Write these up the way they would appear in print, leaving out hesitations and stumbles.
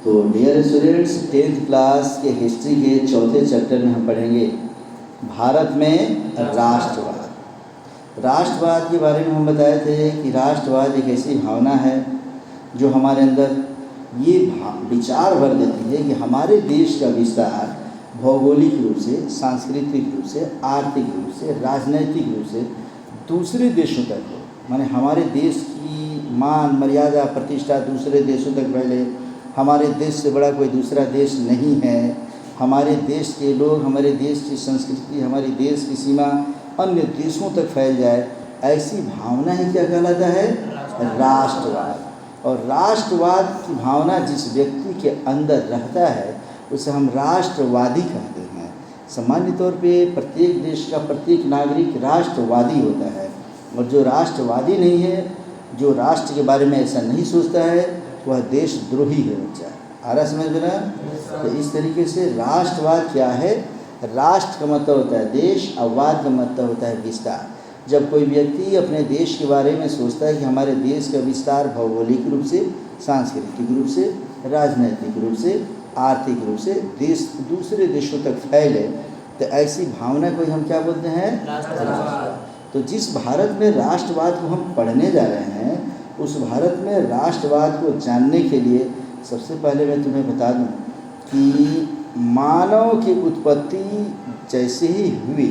तो dear students, 10th class के history के चौथे चैप्टर में हम पढ़ेंगे भारत में राष्ट्रवाद। राष्ट्रवाद के बारे में हम बताए थे कि राष्ट्रवाद एक ऐसी भावना है जो हमारे अंदर ये विचार भर देती है कि हमारे देश का विस्तार भौगोलिक रूप से, सांस्कृतिक रूप से, आर्थिक रूप से, राजनैतिक रूप से दूसरे देशों तक हो। माने हमारे देश की मान मर्यादा प्रतिष्ठा दूसरे देशों तक फैले। हमारे देश से बड़ा कोई दूसरा देश नहीं है। हमारे देश के लोग, हमारे देश की संस्कृति, हमारे देश की सीमा अन्य देशों तक फैल जाए, ऐसी भावना ही क्या कहलाता है? राष्ट्रवाद। और राष्ट्रवाद की भावना जिस व्यक्ति के अंदर रहता है उसे हम राष्ट्रवादी कहते हैं। सामान्य तौर पे प्रत्येक देश का प्रत्येक नागरिक राष्ट्रवादी होता है, और जो राष्ट्रवादी नहीं है, जो राष्ट्र के बारे में ऐसा नहीं सोचता है, वह देशद्रोही है। बच्चा आ रहा समझ में ना? तो इस तरीके से राष्ट्रवाद क्या है? राष्ट्र का मतलब होता है देश, और वाद का मतलब होता है विस्तार। जब कोई व्यक्ति अपने देश के बारे में सोचता है कि हमारे देश का विस्तार भौगोलिक रूप से, सांस्कृतिक रूप से, राजनैतिक रूप से, आर्थिक रूप से देश दूसरे देशों तक फैले, तो ऐसी भावना को हम क्या बोलते हैं? राष्ट्रवाद। तो जिस भारत में राष्ट्रवाद को हम पढ़ने जा रहे हैं, उस भारत में राष्ट्रवाद को जानने के लिए सबसे पहले मैं तुम्हें बता दूं कि मानव की उत्पत्ति जैसे ही हुई,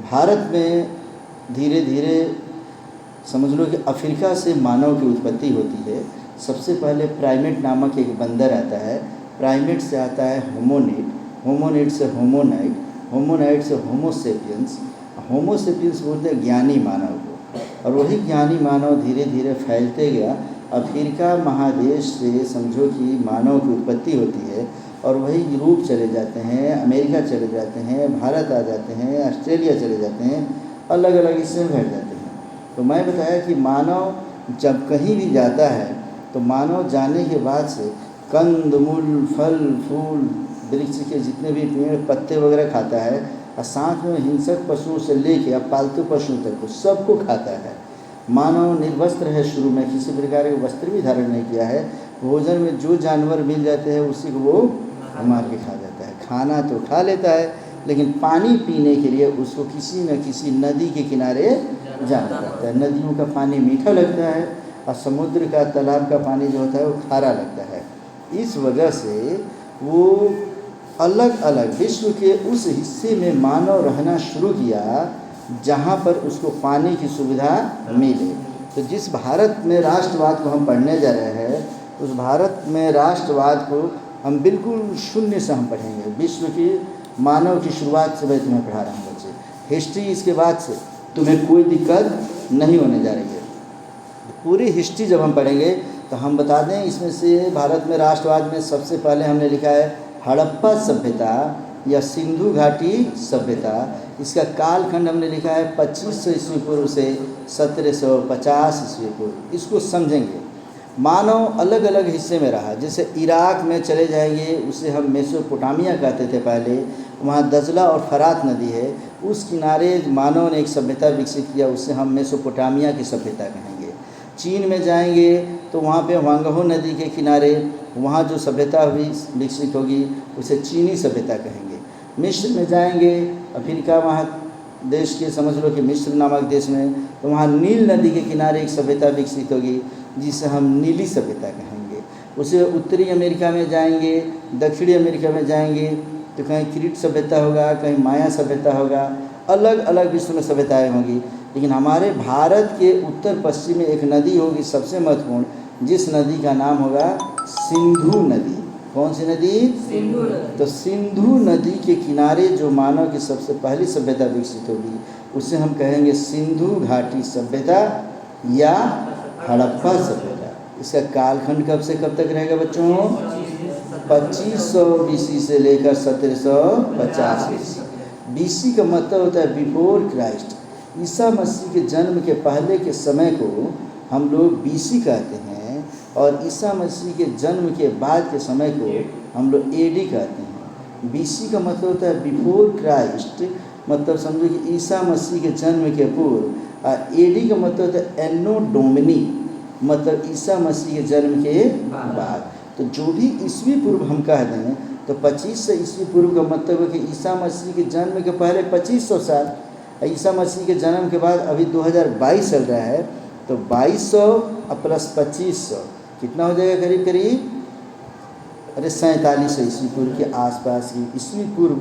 भारत में धीरे धीरे समझ लो कि अफ्रीका से मानव की उत्पत्ति होती है। सबसे पहले प्राइमेट नामक एक बंदर आता है, प्राइमेट से आता है होमोनिड, होमोनिड से होमोनाइट, होमोनाइट से होमोसेपियंस, होमोसेपियंस बोलते हैं ज्ञानी मानव को, और वही ज्ञानी मानव धीरे धीरे फैलते गया। अफ्रीका महादेश से समझो कि मानव की उत्पत्ति होती है, और वही यूरोप चले जाते हैं, अमेरिका चले जाते हैं, भारत आ जाते हैं, ऑस्ट्रेलिया चले जाते हैं, अलग अलग हिस्से में बैठ जाते हैं। तो मैं बताया कि मानव जब कहीं भी जाता है तो मानव जाने के बाद से कंद मूल, फल फूल, वृक्ष के जितने भी पेड़ पत्ते वगैरह खाता है, और साथ में हिंसक पशुओं से लेके अब पालतू पशुओं तक सबको खाता है। मानव निर्वस्त्र है, शुरू में किसी प्रकार के वस्त्र भी धारण नहीं किया है। भोजन में जो जानवर मिल जाते हैं उसी को वो मार के खा जाता है। खाना तो खा लेता है, लेकिन पानी पीने के लिए उसको किसी न किसी नदी के किनारे जाना पड़ता है। नदियों का पानी मीठा लगता है, और समुद्र का, तालाब का पानी जो होता है वो खारा लगता है। इस वजह से वो अलग अलग विश्व के उस हिस्से में मानव रहना शुरू किया जहाँ पर उसको पानी की सुविधा मिले। तो जिस भारत में राष्ट्रवाद को हम पढ़ने जा रहे हैं, उस भारत में राष्ट्रवाद को हम बिल्कुल शून्य से हम पढ़ेंगे। विश्व की मानव की शुरुआत से मैं तुम्हें पढ़ा रहा हूँ बच्चे। हिस्ट्री इसके बाद से तुम्हें कोई दिक्कत नहीं होने जा रही है। पूरी हिस्ट्री जब हम पढ़ेंगे तो हम बता दें, इसमें से भारत में राष्ट्रवाद में सबसे पहले हमने लिखा है हड़प्पा सभ्यता या सिंधु घाटी सभ्यता। इसका कालखंड हमने लिखा है 2500 ईस्वी पूर्व से 1750 ईस्वी पूर्व। इसको समझेंगे। मानव अलग अलग हिस्से में रहा। जैसे इराक में चले जाएंगे, उसे हम मेसोपोटामिया कहते थे पहले। वहाँ दजला और फरात नदी है, उस किनारे मानव ने एक सभ्यता विकसित किया, उससे हम मेसोपोटामिया की सभ्यता कहेंगे। चीन में जाएंगे तो वहाँ पे वांगहो नदी के किनारे वहाँ जो सभ्यता हुई विकसित होगी उसे चीनी सभ्यता कहेंगे। मिस्र में जाएंगे, अफ्रीका महादेश के समझ लो कि मिस्र नामक देश में, तो वहाँ नील नदी के किनारे एक सभ्यता विकसित होगी जिसे हम नीली सभ्यता कहेंगे। उसे उत्तरी अमेरिका में जाएंगे, दक्षिणी अमेरिका में जाएंगे तो कहीं क्रीट सभ्यता होगा, कहीं माया सभ्यता होगा, अलग अलग विश्व में सभ्यताएँ होंगी। लेकिन हमारे भारत के उत्तर पश्चिम में एक नदी होगी सबसे महत्वपूर्ण, जिस नदी का नाम होगा सिंधु नदी। कौन सी नदी? सिंधु नदी। तो सिंधु नदी के किनारे जो मानव की सबसे पहली सभ्यता विकसित होगी उसे हम कहेंगे सिंधु घाटी सभ्यता या हड़प्पा सभ्यता। इसका कालखंड कब से कब तक रहेगा बच्चों? 2500 BC से लेकर 1750 BC। BC का मतलब होता है बिफोर क्राइस्ट। ईसा मसीह के जन्म के पहले के समय को हम लोग BC कहते हैं, और ईसा मसीह के जन्म के बाद के समय को हम लोग AD कहते हैं। BC का मतलब होता है बिफोर क्राइस्ट, मतलब समझो कि ईसा मसीह के जन्म के पूर्व। AD का मतलब होता है एनो डोमिनी, मतलब ईसा मसीह के जन्म के बाद। तो जो भी ईस्वी पूर्व हम कह दें तो 2500 ईस्वी पूर्व का मतलब है कि ईसा मसीह के जन्म के पहले 2500 साल, ईसा मसीह के जन्म के बाद अभी 2022 चल रहा है, तो 2200 प्लस 2500 कितना हो जाएगा? करीब करीब 4700 ईस्वी पूर्व के आसपास की ईस्वी पूर्व,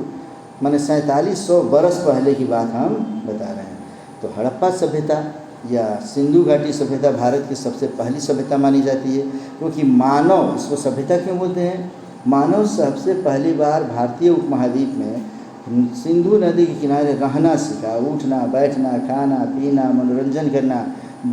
माने 4700 बरस पहले की बात हम बता रहे हैं। तो हड़प्पा सभ्यता या सिंधु घाटी सभ्यता भारत की सबसे पहली सभ्यता मानी जाती है, क्योंकि मानव, इसको सभ्यता क्यों बोलते हैं? मानव सबसे पहली बार भारतीय उपमहाद्वीप में सिंधु नदी के किनारे रहना सीखा। उठना बैठना, खाना पीना, मनोरंजन करना,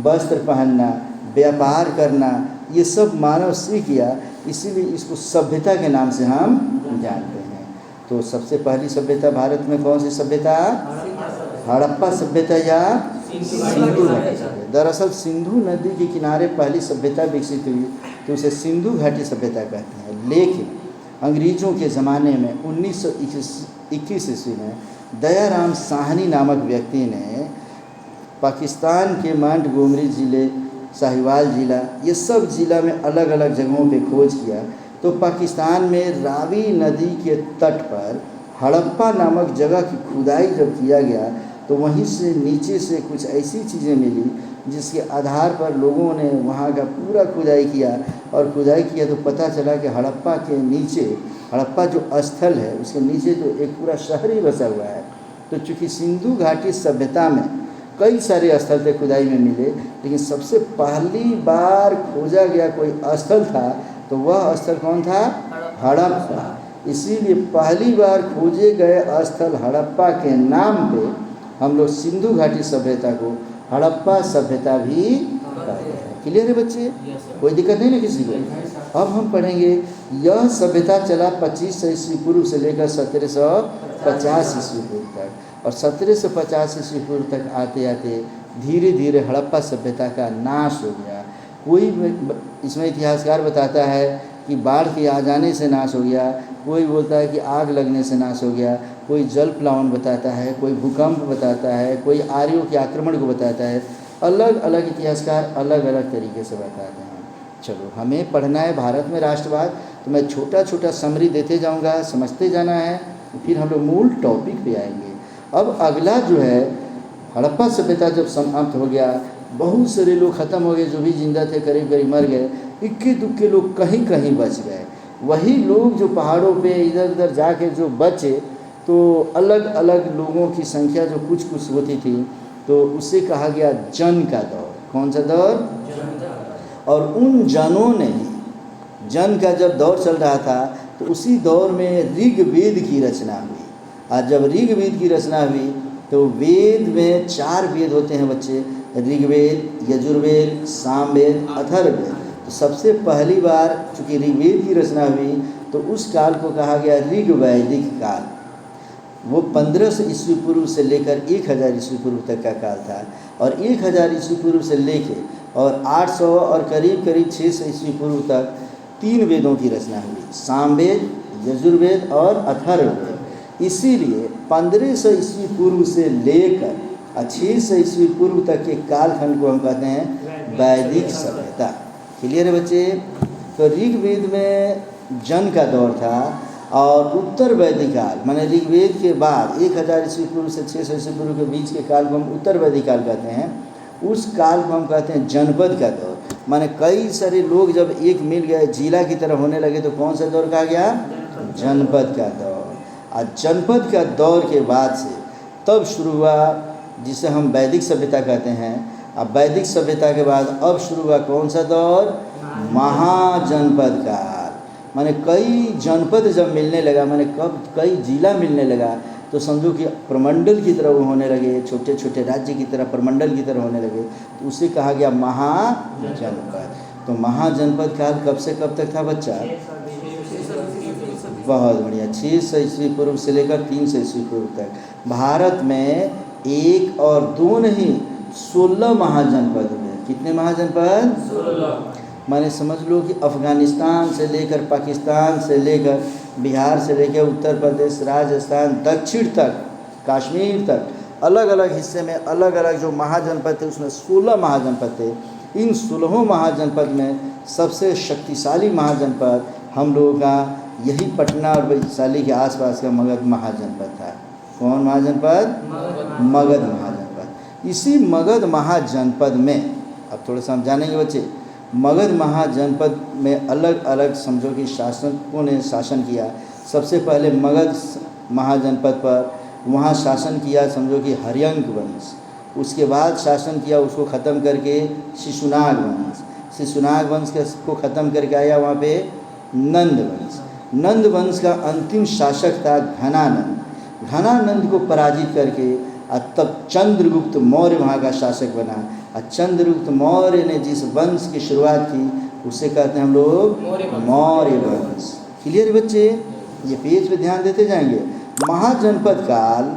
वस्त्र पहनना, व्यापार करना, ये सब मानव सीख गया, इसीलिए इसको सभ्यता के नाम से हम जानते हैं। तो सबसे पहली सभ्यता भारत में कौन सी सभ्यता? हड़प्पा सभ्यता या सिंधु घाटी सभ्यता। दरअसल सिंधु नदी के किनारे पहली सभ्यता विकसित हुई तो उसे सिंधु घाटी सभ्यता कहते हैं। लेकिन अंग्रेज़ों के ज़माने में 1921 ईस्वी में दयाराम साहनी नामक व्यक्ति ने पाकिस्तान के मोंटगोमरी ज़िले, साहिवाल ज़िला, ये सब ज़िला में अलग अलग जगहों पे खोज किया। तो पाकिस्तान में रावी नदी के तट पर हड़प्पा नामक जगह की खुदाई जब किया गया तो वहीं से नीचे से कुछ ऐसी चीज़ें मिली जिसके आधार पर लोगों ने वहाँ का पूरा खुदाई किया, और खुदाई किया तो पता चला कि हड़प्पा के नीचे, हड़प्पा जो स्थल है उसके नीचे तो एक पूरा शहर ही बसा हुआ है। तो चूँकि सिंधु घाटी सभ्यता में कई सारे स्थल थे खुदाई में मिले, लेकिन सबसे पहली बार खोजा गया कोई स्थल था तो वह स्थल कौन था? हड़प्पा। इसीलिए पहली बार खोजे गए स्थल हड़प्पा के नाम पे हम लोग सिंधु घाटी सभ्यता को हड़प्पा सभ्यता भी कहते हैं। क्लियर है बच्चे? कोई दिक्कत नहीं ना किसी को? अब हम पढ़ेंगे यह सभ्यता चला 2500 ईस्वी पूर्व से लेकर 1750 ईस्वी पूर्व तक, और 1750 ईस्वी पूर्व तक आते आते धीरे धीरे हड़प्पा सभ्यता का नाश हो गया। कोई इसमें इतिहासकार बताता है कि बाढ़ के आ जाने से नाश हो गया, कोई बोलता है कि आग लगने से नाश हो गया, कोई जल प्लावन बताता है, कोई भूकंप बताता है, कोई आर्यों के आक्रमण को बताता है। अलग अलग इतिहासकार अलग अलग तरीके से बताते हैं। चलो, हमें पढ़ना है भारत में राष्ट्रवाद, तो मैं छोटा छोटा समरी देते जाऊंगा, समझते जाना है, फिर हम लोग मूल टॉपिक पे आएंगे। अब अगला जो है, हड़प्पा सभ्यता जब समाप्त हो गया, बहुत सारे लोग ख़त्म हो गए, जो भी जिंदा थे करीब करीब मर गए, इक्के दुक्के लोग कहीं कहीं बच गए। वही लोग जो पहाड़ों पे इधर उधर जाके जो बचे, तो अलग अलग लोगों की संख्या जो कुछ कुछ होती थी, तो उसे कहा गया जन का दौर। कौन सा दौर? और उन जनों ने, जन का जब दौर चल रहा था तो उसी दौर में ऋग्वेद की रचना हुई। और जब ऋग्वेद की रचना हुई तो वेद में 4 वेद होते हैं बच्चे, ऋग्वेद, यजुर्वेद, सामवेद, अथर्ववेद। तो सबसे पहली बार चूँकि ऋग्वेद की रचना हुई तो उस काल को कहा गया ऋग्वैदिक काल। वो 1500 ईस्वी पूर्व से लेकर 1000 ईस्वी पूर्व तक का काल था, और 1000 ईस्वी पूर्व से लेके और 800 और करीब करीब 600 ईस्वी पूर्व तक 3 वेदों की रचना हुई, सामवेद, यजुर्वेद और अथर्ववेद। इसीलिए 1500 ईस्वी पूर्व से लेकर 600 ईस्वी पूर्व तक के कालखंड को हम कहते हैं वैदिक सभ्यता। क्लियर है बच्चे? तो ऋग्वेद में जन का दौर था, और उत्तर वैदिक काल, माने ऋग्वेद के बाद 1000 ईस्वी पूर्व से 600 ईस्वी पूर्व के बीच के काल को हम उत्तर वैदिक काल कहते हैं। उस काल को हम कहते हैं जनपद का दौर। माने कई सारे लोग जब एक मिल गए, जिला की तरह होने लगे, तो कौन सा दौर कहा गया? जनपद का दौर। और जनपद का दौर के बाद से तब शुरू हुआ जिसे हम वैदिक सभ्यता कहते हैं। अब वैदिक सभ्यता के बाद अब शुरू हुआ कौन सा दौर? महाजनपद काल। माने कई जनपद जब मिलने लगा, माने कब कई जिला मिलने लगा, तो समझो कि प्रमंडल की तरह वो होने लगे, छोटे छोटे राज्य की तरह, प्रमंडल की तरह होने लगे, तो उसे कहा गया महाजनपद। तो महाजनपद काल कब से कब तक था बच्चा? बहुत बढ़िया, 600 ईस्वी पूर्व से लेकर 300 ईस्वी पूर्व तक। भारत में 1 और 2 नहीं, 16 महाजनपद हुए। कितने महाजनपद? 16। माने समझ लो कि अफ़गानिस्तान से लेकर, पाकिस्तान से लेकर, बिहार से लेकर उत्तर प्रदेश, राजस्थान, दक्षिण तक, कश्मीर तक, अलग अलग हिस्से में अलग अलग जो महाजनपद थे, उसमें 16 महाजनपद थे। इन 16 महाजनपद में सबसे शक्तिशाली महाजनपद हम लोगों का यही पटना और वैशाली के आसपास का मगध महाजनपद था। कौन महाजनपद? मगध महाजनपद। इसी मगध महाजनपद में अब थोड़ा सा हम जानेंगे बच्चे। मगध महाजनपद में अलग अलग समझो कि शासकों ने शासन किया। सबसे पहले मगध महाजनपद पर वहाँ शासन किया समझो कि हर्यंक वंश। उसके बाद शासन किया उसको ख़त्म करके शिशुनाग वंश। शिशुनाग वंश को ख़त्म करके आया वहाँ पे नंद वंश। नंद वंश का अंतिम शासक था घनानंद। घनानंद को पराजित करके तब चंद्रगुप्त मौर्य वहाँ का शासक बना। और चंद्रगुप्त मौर्य ने जिस वंश की शुरुआत की उसे कहते हैं हम लोग मौर्य वंश। क्लियर बच्चे? ये पेज पे ध्यान देते जाएंगे। महाजनपद काल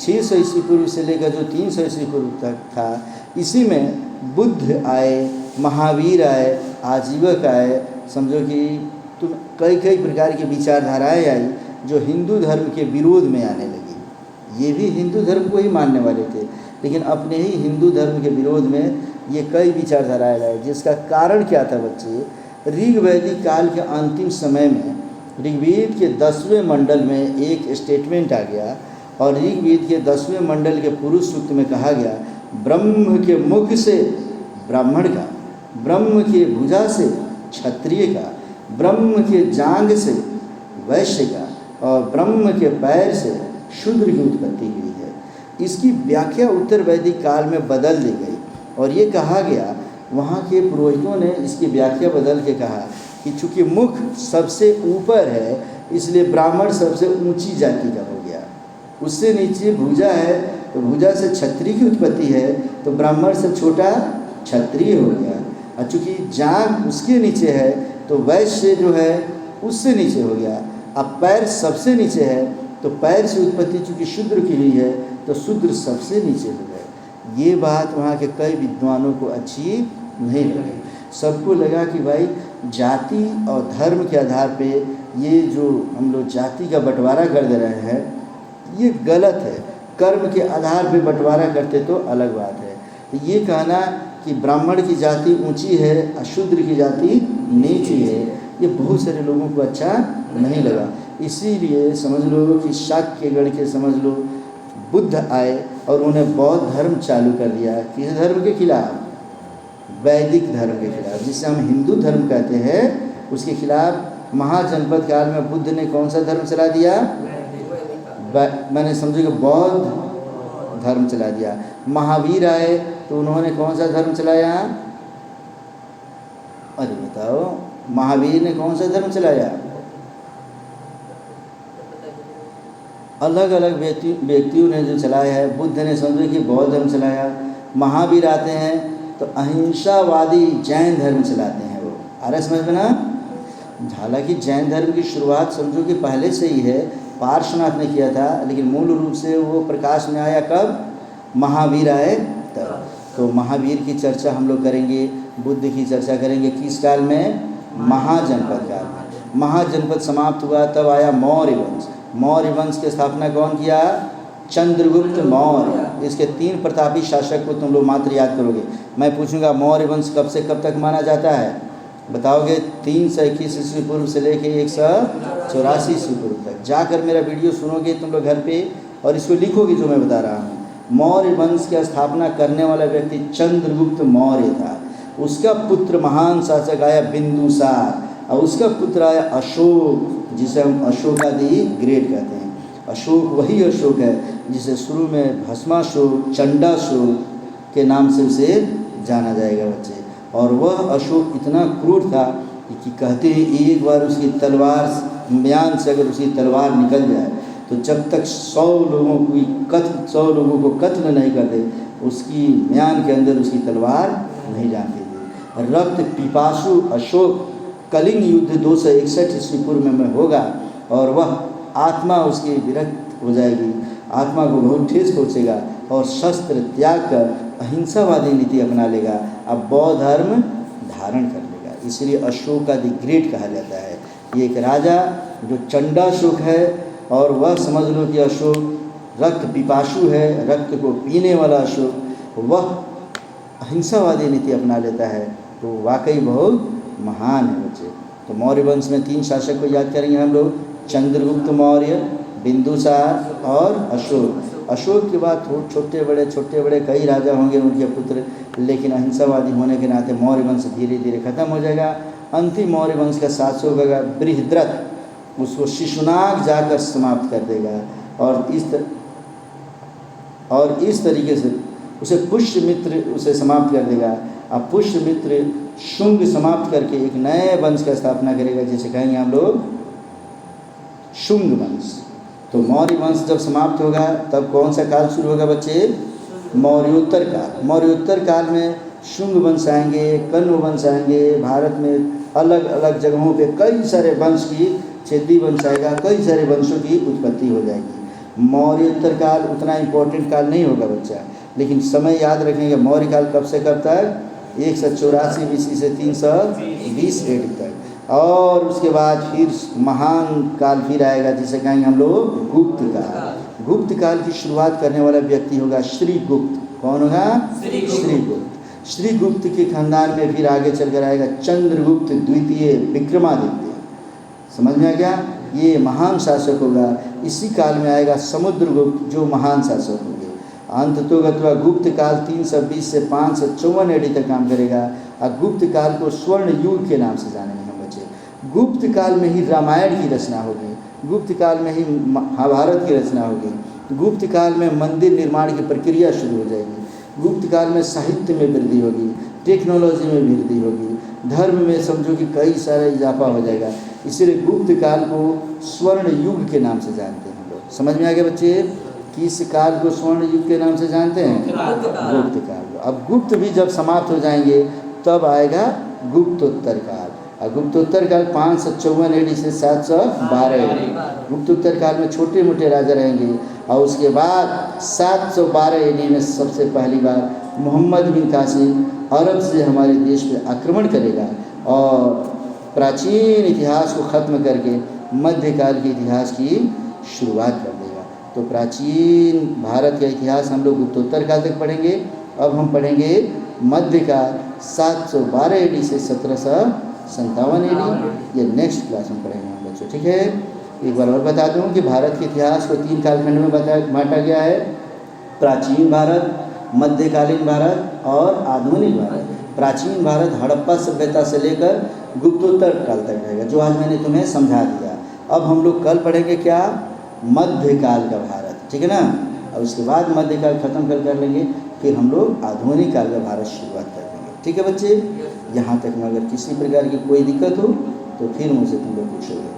600 ईस्वी पूर्व से लेकर जो 300 ईस्वी पूर्व तक था, इसी में बुद्ध आए, महावीर आए, आजीवक आए, समझो कि तुम कई कई प्रकार की विचारधाराएँ आई जो हिंदू धर्म के विरोध में आने लगी। ये भी हिंदू धर्म को ही मानने वाले थे, लेकिन अपने ही हिंदू धर्म के विरोध में ये कई विचारधाराएँ लाए। जिसका कारण क्या था बच्चे? ऋग वैदिक काल के अंतिम समय में ऋग्वेद के 10वें मंडल में एक स्टेटमेंट आ गया और ऋग्वेद के 10वें मंडल के पुरुष सूक्त में कहा गया, ब्रह्म के मुख से ब्राह्मण का, ब्रह्म के भुजा से क्षत्रिय का, ब्रह्म के जांग से वैश्य का और ब्रह्म के पैर से शूद्र की उत्पत्ति हुई है। इसकी व्याख्या उत्तर वैदिक काल में बदल दी गई और ये कहा गया, वहाँ के पुरोहितों ने इसकी व्याख्या बदल के कहा कि चूँकि मुख सबसे ऊपर है इसलिए ब्राह्मण सबसे ऊंची जाति का हो गया। उससे नीचे भुजा है तो भुजा से क्षत्रिय की उत्पत्ति है तो ब्राह्मण से छोटा क्षत्रिय हो गया। और चूँकि जांघ उसके नीचे है तो वैश्य जो है उससे नीचे हो गया। अब पैर सबसे नीचे है तो पैर से उत्पत्ति चूँकि शूद्र की हुई है तो शूद्र सबसे नीचे हो गए। ये बात वहाँ के कई विद्वानों को अच्छी नहीं लगी। सबको लगा कि भाई जाति और धर्म के आधार पे ये जो हम लोग जाति का बंटवारा कर दे रहे हैं ये गलत है। कर्म के आधार पे बंटवारा करते तो अलग बात है। तो ये कहना कि ब्राह्मण की जाति ऊंची है और शूद्र की जाति नीची है, ये बहुत सारे लोगों को अच्छा नहीं लगा। इसीलिए समझ लो कि शाक्य गण के समझ लो बुद्ध आए और उन्हें बौद्ध धर्म चालू कर दिया। किस धर्म के खिलाफ? वैदिक धर्म के खिलाफ, जिसे हम हिंदू धर्म कहते हैं उसके खिलाफ। महाजनपद काल में बुद्ध ने कौन सा धर्म चला दिया? मैंने समझो कि बौद्ध धर्म चला दिया। महावीर आए तो उन्होंने कौन सा धर्म चलाया? अरे बताओ, महावीर ने कौन सा धर्म चलाया? अलग अलग व्यक्तियों ने जो चलाया है। बुद्ध ने समझो कि बौद्ध धर्म चलाया। महावीर आते हैं तो अहिंसावादी जैन धर्म चलाते हैं वो। आ रहा समझ में ना? हालांकि जैन धर्म की शुरुआत समझो कि पहले से ही है, पार्श्वनाथ ने किया था, लेकिन मूल रूप से वो प्रकाश में आया कब? महावीर आए तब। तो महावीर की चर्चा हम लोग करेंगे, बुद्ध की चर्चा करेंगे किस काल में? महाजनपद काल में। महाजनपद समाप्त हुआ तब आया मौर्य वंश। मौर्य वंश की स्थापना कौन किया? चंद्रगुप्त मौर्य। इसके 3 प्रतापी शासक को तुम लोग मात्र याद करोगे। मैं पूछूंगा मौर्य वंश कब से कब तक माना जाता है? बताओगे 321 ईस्वी पूर्व से लेके 184 ईस्वी पूर्व तक। जाकर मेरा वीडियो सुनोगे तुम लोग घर पे और इसको लिखोगे जो मैं बता रहा हूँ। मौर्य वंश की स्थापना करने वाला व्यक्ति चंद्रगुप्त मौर्य था। उसका पुत्र महान शासक आया बिंदुसार और उसका पुत्र आया अशोक, जिसे हम अशोकादि ग्रेट कहते हैं। अशोक वही अशोक है जिसे शुरू में भस्माशोक, चंडाशोक के नाम से उसे जाना जाएगा बच्चे। और वह अशोक इतना क्रूर था कि कहते हैं एक बार उसकी तलवार म्यान से अगर उसकी तलवार निकल जाए तो जब तक 100 लोगों को कत्ल नहीं कर दे उसकी म्यान के अंदर उसकी तलवार नहीं जाती थी। रक्त पिपासु अशोक कलिंग युद्ध 261 ईस्वी पूर्व में होगा और वह आत्मा उसकी विरक्त हो जाएगी, आत्मा को बहुत ठेस पहुँचेगा और शस्त्र त्याग कर अहिंसावादी नीति अपना लेगा। अब बौद्ध धर्म धारण कर लेगा। इसलिए अशोक द ग्रेट कहा जाता है। ये एक राजा जो चंडाशोक है और वह समझ लो कि अशोक रक्त पिपासु है, रक्त को पीने वाला अशोक, वह अहिंसावादी नीति अपना लेता है। तो वाकई बहुत महान है बच्चे। तो मौर्य वंश में 3 शासक को याद करेंगे हम लोग, चंद्रगुप्त मौर्य, बिंदुसार और अशोक। अशोक के बाद छोटे बड़े कई राजा होंगे उनके पुत्र, लेकिन अहिंसावादी होने के नाते मौर्य वंश धीरे धीरे खत्म हो जाएगा। अंतिम मौर्य वंश का शासक होगा बृहद्रथ, उसको शिशुनाग जाकर समाप्त कर देगा। और इस तरीके से उसे पुष्यमित्र उसे समाप्त कर देगा। अब पुष्यमित्र शुंग समाप्त करके एक नए वंश का स्थापना करेगा, जिसे कहेंगे हम लोग शुंग वंश। तो मौर्य वंश जब समाप्त होगा तब कौन सा काल शुरू होगा बच्चे? मौर्योत्तर काल। मौर्योत्तर काल में शुंग वंश आएंगे, कण्व वंश आएंगे, भारत में अलग अलग जगहों पे कई सारे वंश की, चेदी वंश आएगा, कई सारे वंशों की उत्पत्ति हो जाएगी। मौर्योत्तर काल उतना इम्पोर्टेंट काल नहीं होगा बच्चा, लेकिन समय याद रखेंगे। मौर्य काल कब से कब तक? 184 BC से 320 AD तक। और उसके बाद फिर महान काल फिर आएगा, जिसे कहेंगे हम लोग गुप्त काल। गुप्त काल की शुरुआत करने वाला व्यक्ति होगा श्रीगुप्त। कौन होगा? श्रीगुप्त। श्रीगुप्त के खानदान में फिर आगे चलकर आएगा चंद्रगुप्त द्वितीय विक्रमादित्य। समझ में आ गया? ये महान शासक होगा। इसी काल में आएगा समुद्रगुप्त, जो महान शासक होंगे। अंततोगत्वा गुप्त काल 320 से 554 AD तक काम करेगा। और गुप्त काल को स्वर्ण युग के नाम से जानेंगे हम बच्चे। गुप्त काल में ही रामायण की रचना होगी, गुप्त काल में ही महाभारत की रचना होगी, गुप्त काल में मंदिर निर्माण की प्रक्रिया शुरू हो जाएगी, गुप्त काल में साहित्य में वृद्धि होगी, टेक्नोलॉजी में वृद्धि होगी, धर्म में समझो कि कई सारा इजाफा हो जाएगा। इसीलिए गुप्त काल को स्वर्ण युग के नाम से जानते हैं हम लोग। समझ में आ गया बच्चे? किस काल को स्वर्ण युग के नाम से जानते हैं? गुप्त काल को। अब गुप्त भी जब समाप्त हो जाएंगे तब आएगा गुप्तोत्तर काल। और गुप्तोत्तर काल 554 AD से 712 AD। गुप्तोत्तर काल में छोटे मोटे राजा रहेंगे। और उसके बाद 712 AD में सबसे पहली बार मोहम्मद बिन कासिम अरब से हमारे देश पे आक्रमण करेगा और प्राचीन इतिहास को ख़त्म करके मध्यकाल के इतिहास की शुरुआत कर देगा। तो प्राचीन भारत का इतिहास हम लोग गुप्तोत्तर काल तक पढ़ेंगे। अब हम पढ़ेंगे मध्यकाल 712 AD से 1757 AD। ये नेक्स्ट क्लास में पढ़ेंगे हम बच्चों, ठीक है? एक बार और बता दूं कि भारत के इतिहास को 3 कालखंड में बांटा गया है: प्राचीन भारत, मध्यकालीन भारत और आधुनिक भारत। प्राचीन भारत हड़प्पा सभ्यता से लेकर गुप्तोत्तर काल तक रहेगा, जो आज मैंने तुम्हें समझा दिया। अब हम लोग कल पढ़ेंगे क्या? मध्यकाल का भारत, ठीक है ना? और उसके बाद मध्यकाल खत्म कर लेंगे, फिर हम लोग आधुनिक काल का भारत शुरुआत कर देंगे, ठीक है बच्चे? यहाँ तक में अगर किसी प्रकार की कोई दिक्कत हो तो फिर मुझसे तुम लोग पूछोगे।